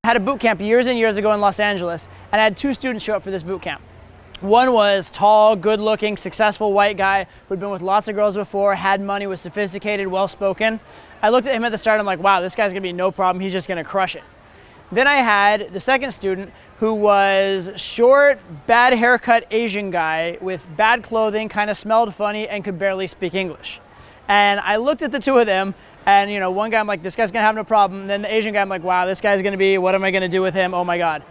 I had a boot camp years and years ago in Los Angeles, and I had two students show up for this boot camp. One was tall, good-looking, successful white guy who'd been with lots of girls before, had money, was sophisticated, well-spoken. I looked at him at the start, I'm like, wow, this guy's gonna be no problem, he's just gonna crush it. Then I had the second student who was short, bad haircut Asian guy with bad clothing, kind of smelled funny, and could barely speak English. And I looked at the two of them, and one guy I'm like, this guy's gonna have no problem. And then the Asian guy I'm like, wow, this guy's gonna be, what am I gonna do with him? Oh my God.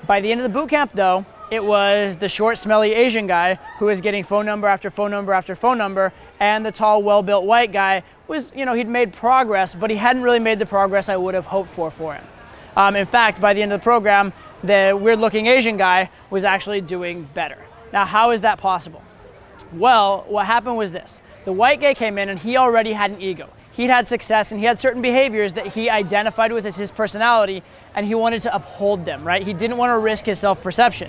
By the end of the boot camp though, it was the short, smelly Asian guy who was getting phone number after phone number after phone number, and the tall, well-built white guy was, he'd made progress, but he hadn't really made the progress I would have hoped for him. In fact, by the end of the program, the weird-looking Asian guy was actually doing better. Now, how is that possible? Well, what happened was this. The white guy came in and he already had an ego. He'd had success and he had certain behaviors that he identified with as his personality, and he wanted to uphold them, right? He didn't want to risk his self-perception.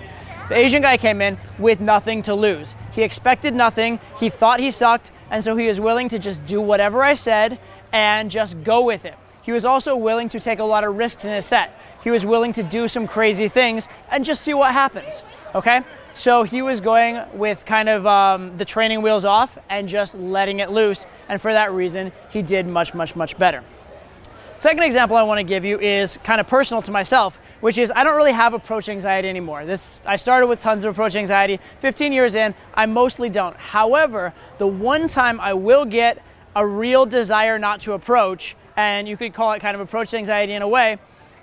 The Asian guy came in with nothing to lose. He expected nothing, he thought he sucked, and so he was willing to just do whatever I said and just go with it. He was also willing to take a lot of risks in his set. He was willing to do some crazy things and just see what happens, okay? So he was going with kind of the training wheels off and just letting it loose, and for that reason, he did much, much, much better. Second example I want to give you is kind of personal to myself, which is I don't really have approach anxiety anymore. I started with tons of approach anxiety. 15 years in, I mostly don't. However, the one time I will get a real desire not to approach, and you could call it kind of approach anxiety in a way,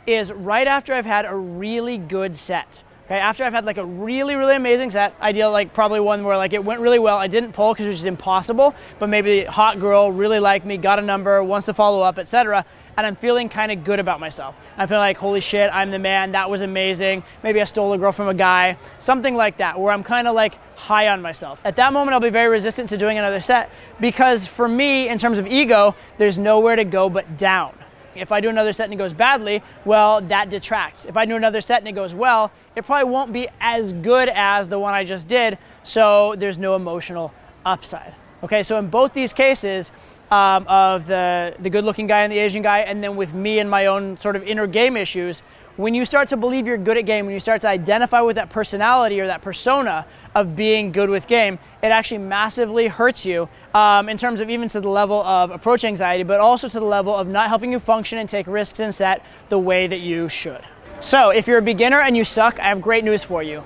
is right after I've had a really good set. Okay, after I've had like a really, really amazing set, ideal, like probably one where like it went really well. I didn't pull because it was just impossible, but maybe hot girl, really liked me, got a number, wants to follow up, etc. And I'm feeling kind of good about myself. I feel like, holy shit, I'm the man, that was amazing. Maybe I stole a girl from a guy, something like that, where I'm kind of like high on myself. At that moment, I'll be very resistant to doing another set because for me, in terms of ego, there's nowhere to go but down. If I do another set and it goes badly, well, that detracts. If I do another set and it goes well, it probably won't be as good as the one I just did, so there's no emotional upside. Okay, so in both these cases, of the good-looking guy and the Asian guy, and then with me and my own sort of inner game issues, when you start to believe you're good at game, when you start to identify with that personality or that persona of being good with game, it actually massively hurts you in terms of even to the level of approach anxiety, but also to the level of not helping you function and take risks in set the way that you should. So if you're a beginner and you suck, I have great news for you.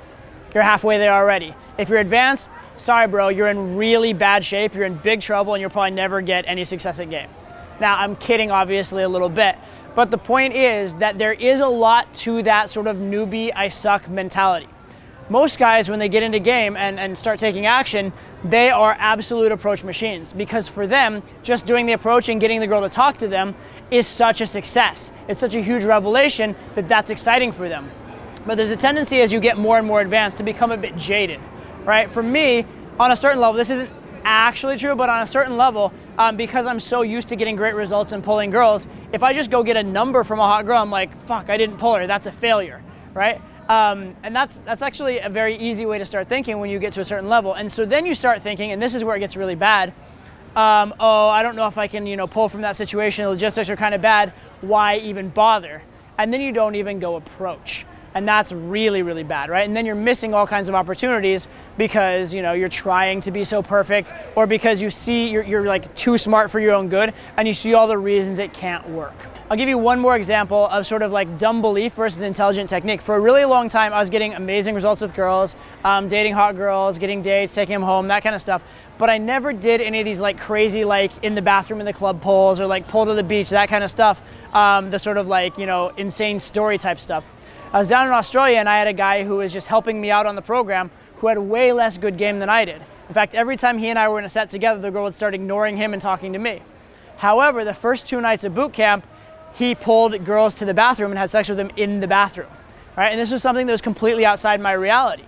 You're halfway there already. If you're advanced, sorry bro, you're in really bad shape, you're in big trouble, and you'll probably never get any success at game. Now, I'm kidding obviously a little bit, but the point is that there is a lot to that sort of newbie, I suck mentality. Most guys, when they get into game and start taking action, they are absolute approach machines because for them, just doing the approach and getting the girl to talk to them is such a success. It's such a huge revelation that that's exciting for them. But there's a tendency as you get more and more advanced to become a bit jaded, right? For me, on a certain level, this isn't actually true, but on a certain level, because I'm so used to getting great results and pulling girls, if I just go get a number from a hot girl, I'm like, fuck, I didn't pull her, that's a failure, right? And that's actually a very easy way to start thinking when you get to a certain level. And so then you start thinking, and this is where it gets really bad, oh, I don't know if I can, pull from that situation, the logistics are kind of bad, why even bother? And then you don't even go approach. And that's really, really bad, right? And then you're missing all kinds of opportunities because, you're trying to be so perfect, or because you see you're like too smart for your own good, and you see all the reasons it can't work. I'll give you one more example of sort of like dumb belief versus intelligent technique. For a really long time, I was getting amazing results with girls, dating hot girls, getting dates, taking them home, that kind of stuff. But I never did any of these like crazy, like in the bathroom in the club pulls, or like pull to the beach, that kind of stuff. The sort of like, insane story type stuff. I was down in Australia and I had a guy who was just helping me out on the program who had way less good game than I did. In fact, every time he and I were in a set together, the girl would start ignoring him and talking to me. However, the first 2 nights of boot camp, he pulled girls to the bathroom and had sex with them in the bathroom, right? And this was something that was completely outside my reality.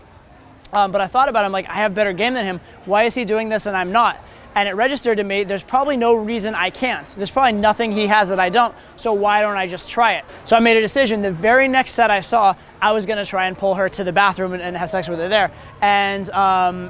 But I thought about it, I'm like, I have better game than him. Why is he doing this and I'm not? And it registered to me, there's probably no reason I can't. There's probably nothing he has that I don't, so why don't I just try it? So I made a decision, the very next set I saw, I was gonna try and pull her to the bathroom and have sex with her there. And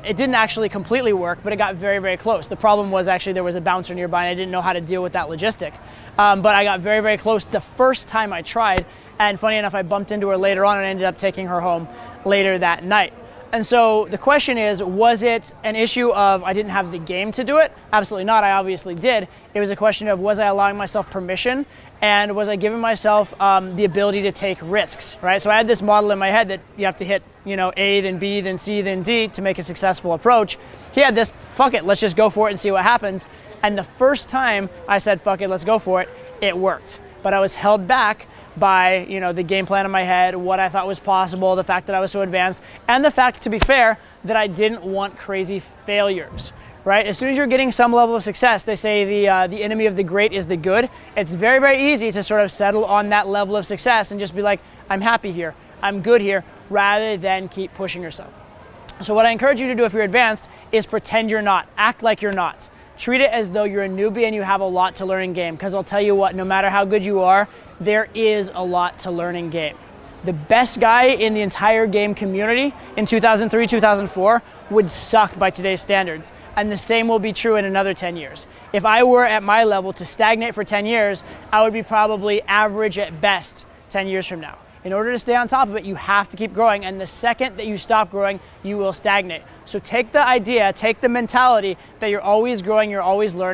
it didn't actually completely work, but it got very, very close. The problem was actually there was a bouncer nearby and I didn't know how to deal with that logistic. But I got very, very close the first time I tried, And funny enough, I bumped into her later on and ended up taking her home later that night. And so the question is, was it an issue of I didn't have the game to do it? Absolutely not, I obviously did. It was a question of, was I allowing myself permission? And was I giving myself the ability to take risks, right? So I had this model in my head that you have to hit, A, then B, then C, then D to make a successful approach. He had this, fuck it, let's just go for it and see what happens. And the first time I said, fuck it, let's go for it, it worked. But I was held back by the game plan in my head, what I thought was possible, the fact that I was so advanced, and the fact, to be fair, that I didn't want crazy failures, right? As soon as you're getting some level of success, they say the enemy of the great is the good. It's very, very easy to sort of settle on that level of success and just be like, I'm happy here, I'm good here, rather than keep pushing yourself. So what I encourage you to do if you're advanced is pretend you're not, act like you're not. Treat it as though you're a newbie and you have a lot to learn in game, because I'll tell you what, no matter how good you are, there is a lot to learn in game. The best guy in the entire game community in 2003, 2004 would suck by today's standards. And the same will be true in another 10 years. If I were at my level to stagnate for 10 years, I would be probably average at best 10 years from now. In order to stay on top of it, you have to keep growing. And the second that you stop growing, you will stagnate. So take the idea, take the mentality that you're always growing, you're always learning.